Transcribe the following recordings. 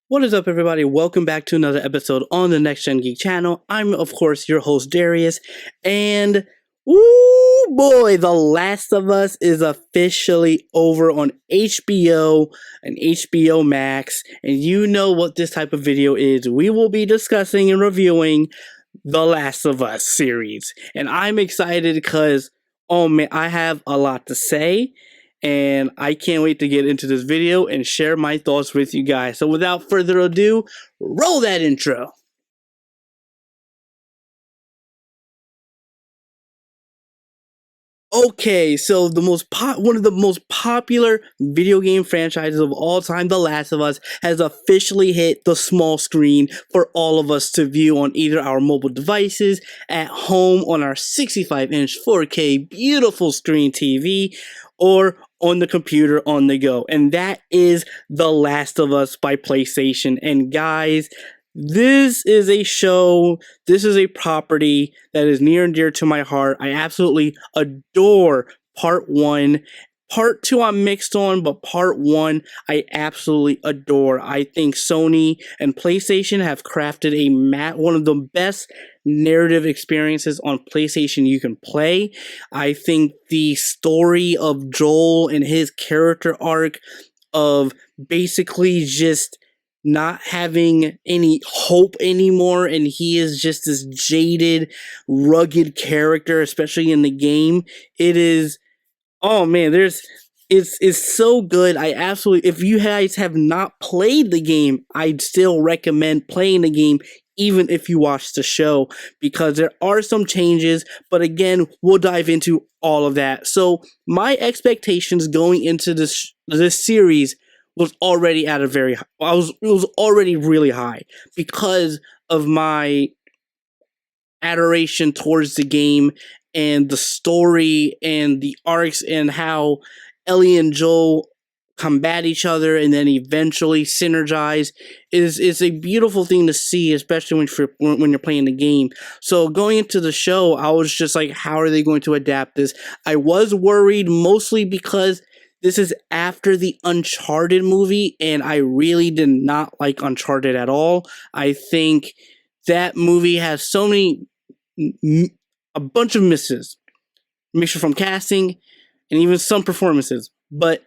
What is up, everybody? Welcome back to another episode on the Next Gen Geek channel. I'm, of course, your host, Darius, and woo boy, The Last of Us is officially over on HBO and HBO Max, and you know what this type of video is. We will be discussing and reviewing The Last of Us series, and I'm excited because, oh man, I have a lot to say. And I can't wait to get into this video and share my thoughts with you guys. So without further ado, roll that intro. Okay, so one of the most popular video game franchises of all time, The Last of Us, has officially hit the small screen for all of us to view on either our mobile devices, at home on our 65-inch 4K beautiful screen TV, or on the computer on the go. And that is The Last of Us by PlayStation. And guys, this is a show, this is a property that is near and dear to my heart. I absolutely adore part one. Part two I'm mixed on, but part one I absolutely adore. I think Sony and PlayStation have crafted one of the best narrative experiences on PlayStation you can play. I think the story of Joel and his character arc of basically just not having any hope anymore, and he is just this jaded, rugged character, especially in the game. It is, oh man, it's so good. I absolutely, if you guys have not played the game, I'd still recommend playing the game, even if you watch the show, because there are some changes, but again, we'll dive into all of that. So my expectations going into this series was already at a very high, it was already really high because of my adoration towards the game and the story and the arcs and how Ellie and Joel combat each other and then eventually synergize is a beautiful thing to see, especially when you're playing the game. So going into the show, I was just like, how are they going to adapt this? I was worried mostly because this is after the Uncharted movie, and I really did not like Uncharted at all. I think that movie has a bunch of misses, mixture from casting and even some performances. But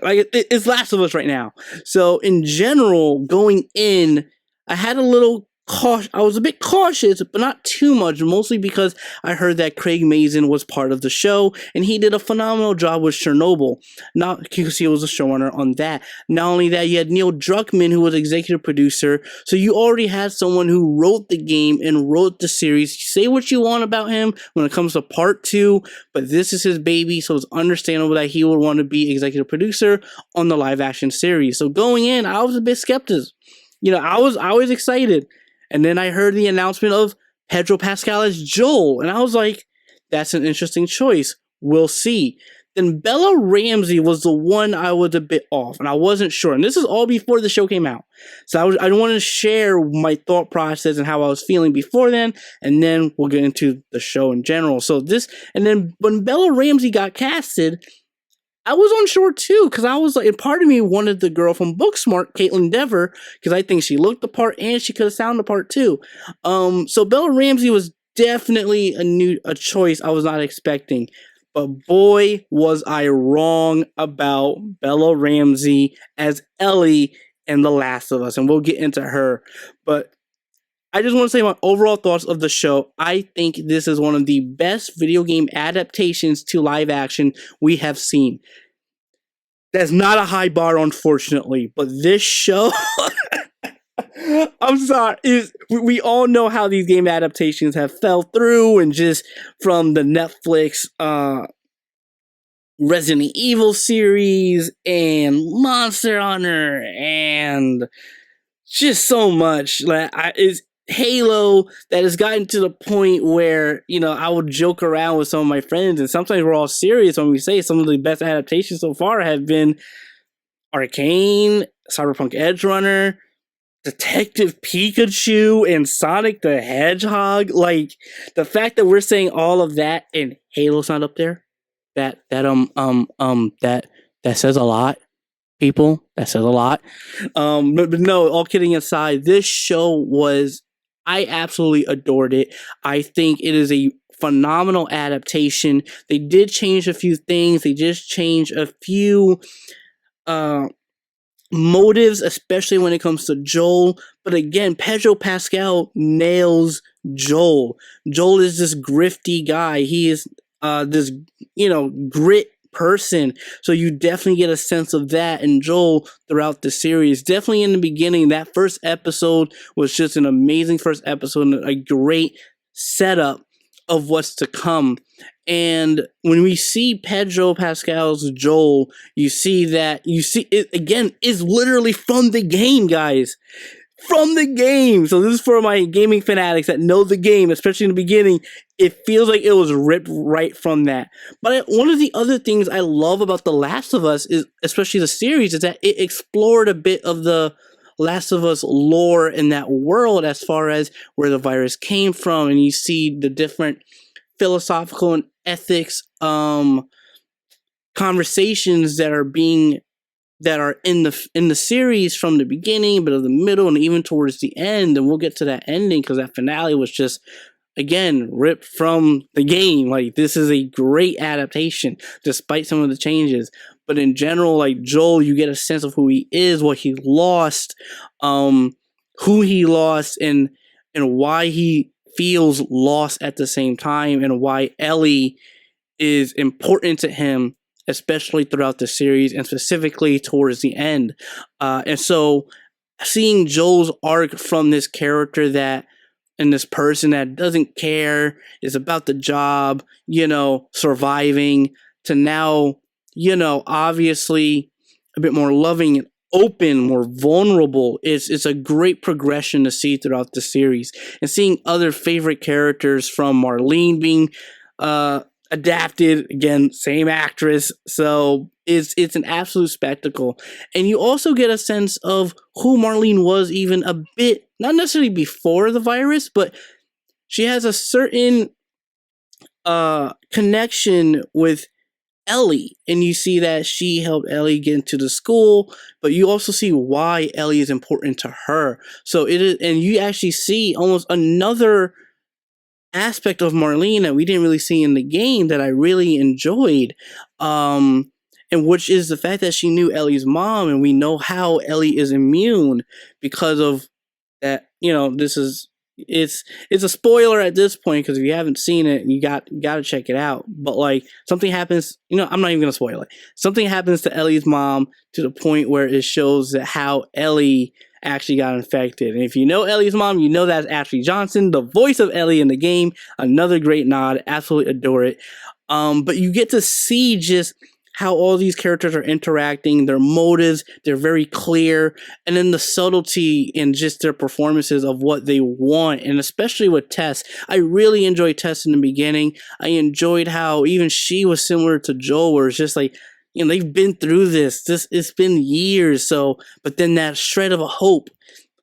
like it's Last of Us right now. So in general, going in, I had a little caution. I was a bit cautious, but not too much, mostly because I heard that Craig Mazin was part of the show, and he did a phenomenal job with Chernobyl. Not because he was a showrunner on that. Not only that, you had Neil Druckman, who was executive producer, so you already had someone who wrote the game and wrote the series. Say what you want about him when it comes to part two, but this is his baby, so it's understandable that he would want to be executive producer on the live action series. So going in, I was a bit skeptical. I was excited. And then I heard the announcement of Pedro Pascal as Joel, and I was like, that's an interesting choice. We'll see. Then Bella Ramsey was the one I was a bit off, and I wasn't sure. And this is all before the show came out. So I wanted to share my thought process and how I was feeling before then, and then we'll get into the show in general. And then when Bella Ramsey got casted, I was unsure too, because I was like, and part of me wanted the girl from Booksmart, Caitlin Dever, because I think she looked the part and she could have sounded the part too. So Bella Ramsey was definitely a choice I was not expecting, but boy was I wrong about Bella Ramsey as Ellie in The Last of Us, and we'll get into her. But I just want to say my overall thoughts of the show. I think this is one of the best video game adaptations to live action we have seen. That's not a high bar, unfortunately, but this show, I'm sorry, we all know how these game adaptations have fell through, and just from the Netflix Resident Evil series and Monster Hunter and just so much. It's Halo that has gotten to the point where, I would joke around with some of my friends, and sometimes we're all serious when we say some of the best adaptations so far have been Arcane, Cyberpunk Edge Runner, Detective Pikachu, and Sonic the Hedgehog. Like, the fact that we're saying all of that and Halo's not up there, that says a lot. people. That says a lot. But no, all kidding aside, this show was, I absolutely adored it. I think it is a phenomenal adaptation. They did change a few things. They just changed a few motives, especially when it comes to Joel. But again, Pedro Pascal nails Joel. Joel is this grifty guy. He is this, grit person. So you definitely get a sense of that in Joel throughout the series. Definitely in the beginning, that first episode was just an amazing first episode and a great setup of what's to come. And when we see Pedro Pascal's Joel, you see it again is literally from the game, guys. From the game. So this is for my gaming fanatics that know the game, especially in the beginning. It feels like it was ripped right from that. But one of the other things I love about The Last of Us, is, especially the series, is that it explored a bit of the Last of Us lore in that world as far as where the virus came from, and you see the different philosophical and ethics conversations that are in the series from the beginning, but of the middle, and even towards the end. And we'll get to that ending because that finale was just, again, ripped from the game. Like, this is a great adaptation despite some of the changes. But in general, like Joel, you get a sense of who he is, what he lost, who he lost, and why he feels lost at the same time, and why Ellie is important to him, especially throughout the series and specifically towards the end. And so seeing Joel's arc from this character and this person that doesn't care, is about the job, surviving, to now, obviously a bit more loving and open, more vulnerable. It's a great progression to see throughout the series. And seeing other favorite characters, from Marlene being adapted, again, same actress, so it's an absolute spectacle. And you also get a sense of who Marlene was, even a bit, not necessarily before the virus, but she has a certain connection with Ellie, and you see that she helped Ellie get into the school, but you also see why Ellie is important to her. So it is, and you actually see almost another aspect of Marlene that we didn't really see in the game that I really enjoyed, and which is the fact that she knew Ellie's mom, and we know how Ellie is immune because of that. It's a spoiler at this point, because if you haven't seen it, you got to check it out. But like, something happens, I'm not even gonna spoil it. Something happens to Ellie's mom to the point where it shows that how Ellie actually got infected. And if you know Ellie's mom, you know that's Ashley Johnson, the voice of Ellie in the game. Another great nod, absolutely adore it. But you get to see just how all these characters are interacting, their motives, they're very clear, and then the subtlety in just their performances of what they want. And especially with Tess, I really enjoyed Tess in the beginning. I enjoyed how even she was similar to Joel, where it's just like, they've been through this, it's been years. So, but then that shred of a hope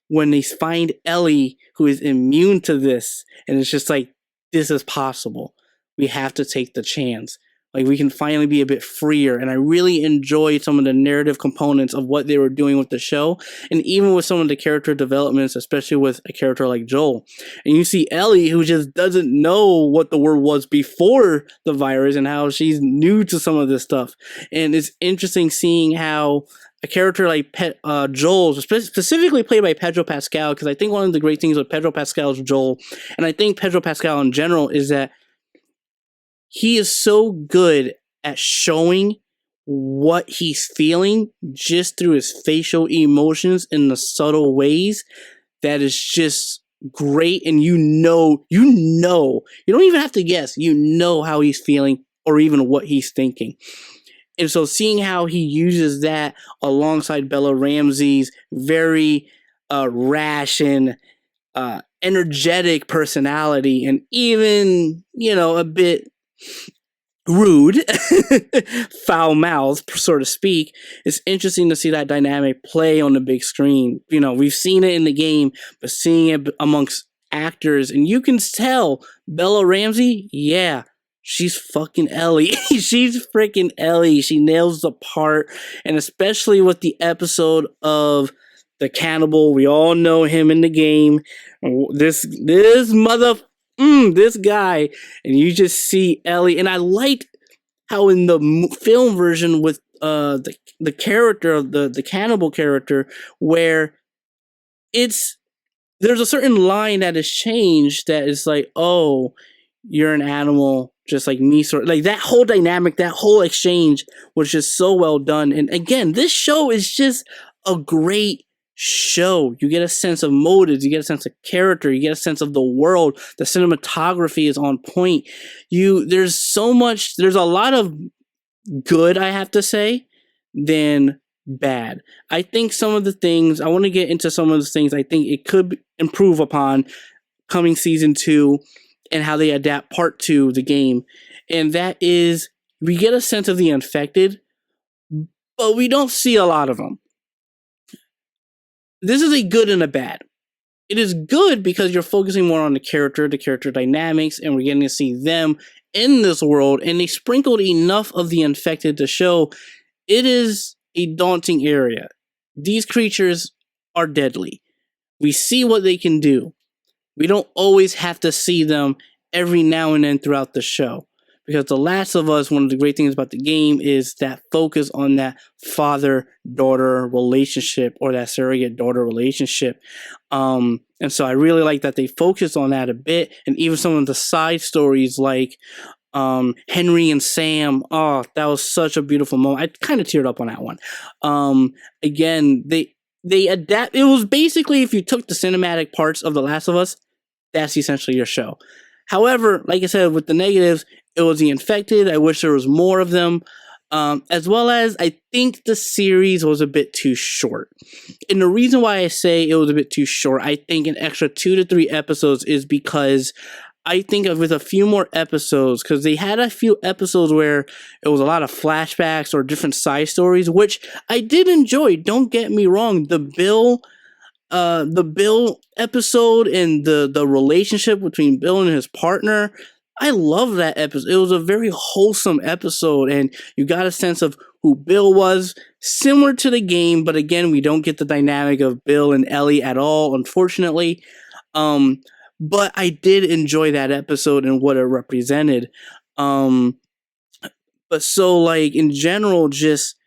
when they find Ellie, who is immune to this, and it's just like, this is possible. We have to take the chance. Like, we can finally be a bit freer. And I really enjoyed some of the narrative components of what they were doing with the show. And even with some of the character developments, especially with a character like Joel. And you see Ellie, who just doesn't know what the world was before the virus, and how she's new to some of this stuff. And it's interesting seeing how a character like Joel, specifically played by Pedro Pascal, because I think one of the great things with Pedro Pascal's Joel, and I think Pedro Pascal in general, is that he is so good at showing what he's feeling just through his facial emotions in the subtle ways that is just great. And you don't even have to guess, how he's feeling or even what he's thinking. And so seeing how he uses that alongside Bella Ramsey's very rash and energetic personality, and even, a bit rude, foul-mouthed, so to speak, it's interesting to see that dynamic play on the big screen. We've seen it in the game, but seeing it amongst actors, and you can tell Bella Ramsey, she's fucking Ellie. She's freaking Ellie. She nails the part, and especially with the episode of the cannibal. We all know him in the game. This mother, this guy, and you just see Ellie. And I liked how in the film version with the character of the cannibal character, where there's a certain line that is changed that is like, oh, you're an animal just like me, sort of like that whole dynamic, that whole exchange was just so well done. And again, this show is just a great show. You get a sense of motives, you get a sense of character, you get a sense of the world. The cinematography is on point. There's a lot of good, I have to say, than bad. I think some of the things, I want to get into some of the things I think it could improve upon coming season 2 and how they adapt part 2 the game. And that is, we get a sense of the infected, but we don't see a lot of them. This is a good and a bad. It is good because you're focusing more on the character dynamics, and we're getting to see them in this world, and they sprinkled enough of the infected to show it is a daunting area. These creatures are deadly. We see what they can do. We don't always have to see them every now and then throughout the show. Because The Last of Us, one of the great things about the game is that focus on that father-daughter relationship, or that surrogate daughter relationship. And so I really like that they focused on that a bit. And even some of the side stories like Henry and Sam. Oh, that was such a beautiful moment. I kind of teared up on that one. Again, they adapt. It was basically, if you took the cinematic parts of The Last of Us, that's essentially your show. However, like I said, with the negatives, it was the infected. I wish there was more of them. As well as, I think the series was a bit too short. And the reason why I say it was a bit too short, I think an extra 2 to 3 episodes, is because I think with a few more episodes, because they had a few episodes where it was a lot of flashbacks or different side stories, which I did enjoy. Don't get me wrong. The Bill episode and the relationship between Bill and his partner, I love that episode. It was a very wholesome episode, and you got a sense of who Bill was, similar to the game, but again, we don't get the dynamic of Bill and Ellie at all, unfortunately. But I did enjoy that episode and what it represented. But so, like, in general, just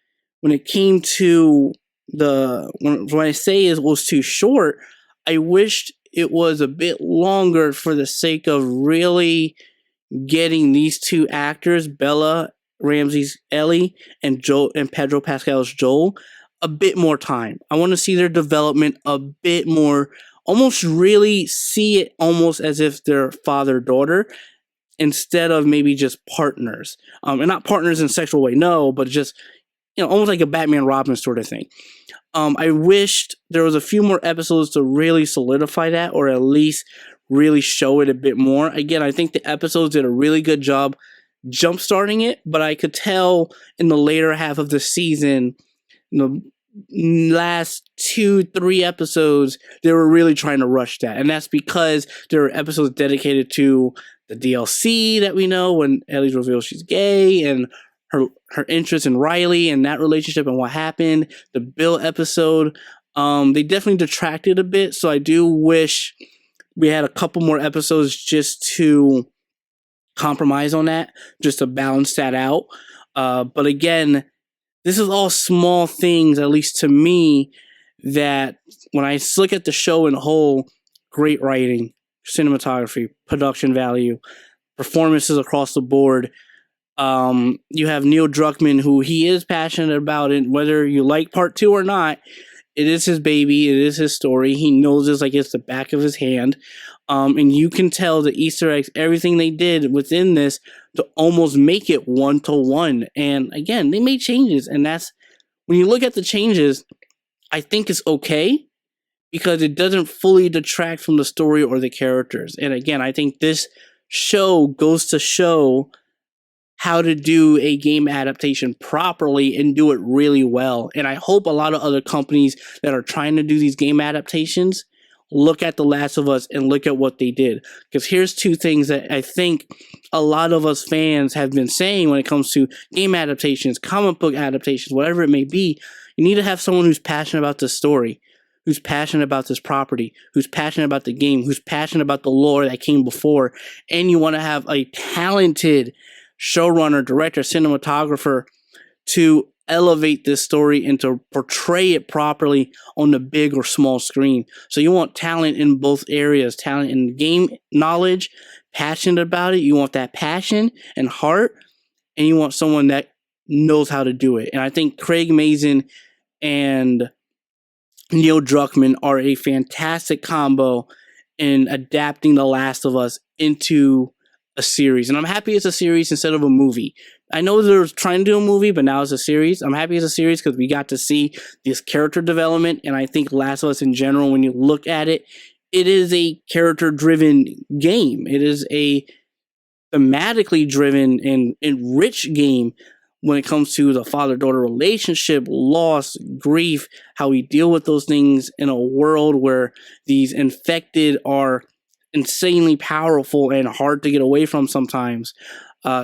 when it came to when I say it was too short, I wished it was a bit longer for the sake of really getting these two actors, Bella Ramsey's Ellie and Pedro Pascal's Joel, a bit more time. I want to see their development a bit more, almost really see it almost as if they're father-daughter instead of maybe just partners. And not partners in a sexual way, no, but just, almost like a Batman Robin sort of thing. I wished there was a few more episodes to really solidify that, or at least really show it a bit more. Again, I think the episodes did a really good job jump-starting it, but I could tell in the later half of the season, the last 2-3 episodes, they were really trying to rush that. And that's because there are episodes dedicated to the DLC that we know, when Ellie reveals she's gay, and her interest in Riley and that relationship and what happened. The Bill episode, they definitely detracted a bit, so I do wish we had a couple more episodes just to compromise on that, just to balance that out. But again, this is all small things, at least to me, that when I look at the show in whole, great writing, cinematography, production value, performances across the board. You have Neil Druckman, who he is passionate about it, whether you like part 2 or not. It is his baby. It is his story. He knows this like it's the back of his hand. And you can tell the Easter eggs, everything they did within this to almost make it 1-to-1. And again, they made changes. And that's, when you look at the changes, I think it's okay because it doesn't fully detract from the story or the characters. And again, I think this show goes to show how to do a game adaptation properly and do it really well. And I hope a lot of other companies that are trying to do these game adaptations look at The Last of Us and look at what they did. Because here's two things that I think a lot of us fans have been saying when it comes to game adaptations, comic book adaptations, whatever it may be. You need to have someone who's passionate about the story, who's passionate about this property, who's passionate about the game, who's passionate about the lore that came before. And you want to have a talented showrunner, director, cinematographer to elevate this story and to portray it properly on the big or small screen. So you want talent in both areas, talent in game knowledge, passionate about it. You want that passion and heart, and you want someone that knows how to do it. And I think Craig Mazin and Neil Druckman are a fantastic combo in adapting The Last of Us into a series. And I'm happy it's a series instead of a movie. I know they're trying to do a movie, but now it's a series. I'm happy it's a series because we got to see this character development. And I think Last of Us in general, when you look at it, it is a character-driven game. It is a thematically driven and rich game when it comes to the father-daughter relationship, loss, grief, how we deal with those things in a world where these infected are insanely powerful and hard to get away from sometimes.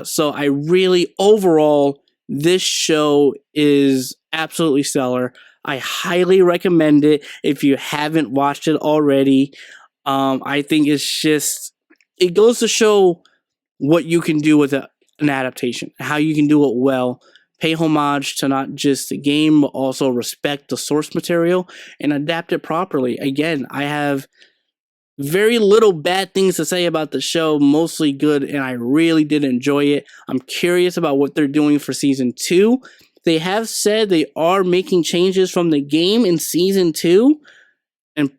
So I really, overall, this show is absolutely stellar. I highly recommend it if you haven't watched it already. I think it goes to show what you can do with an adaptation, how you can do it well. Pay homage to not just the game, but also respect the source material and adapt it properly. Again, I have very little bad things to say about the show, mostly good, and I really did enjoy it. I'm curious about what they're doing for season 2. They have said they are making changes from the game in season 2 and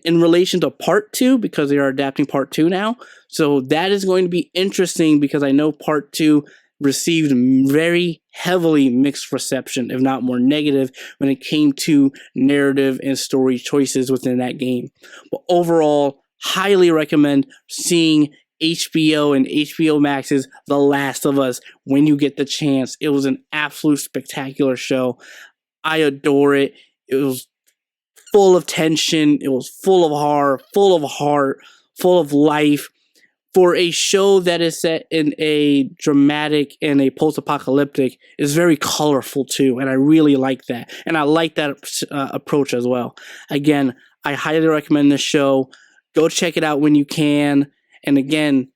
in relation to part 2, because they are adapting part 2 now. So that is going to be interesting, because I know part 2 received very heavily mixed reception, if not more negative, when it came to narrative and story choices within that game. But overall, highly recommend seeing HBO and HBO Max's The Last of Us when you get the chance. It was an absolute spectacular show. I adore it. It was full of tension. It was full of horror, full of heart, full of life. For a show that is set in a dramatic and a post-apocalyptic, is very colorful too, and I really like that. And I like that approach as well. Again, I highly recommend this show. Go check it out when you can. And again,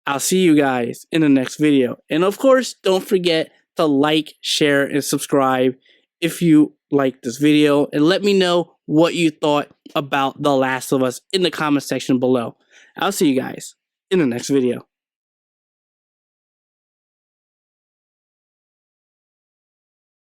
I'll see you guys in the next video. And of course, don't forget to like, share, and subscribe if you like this video. And let me know what you thought about The Last of Us in the comment section below. I'll see you guys in the next video.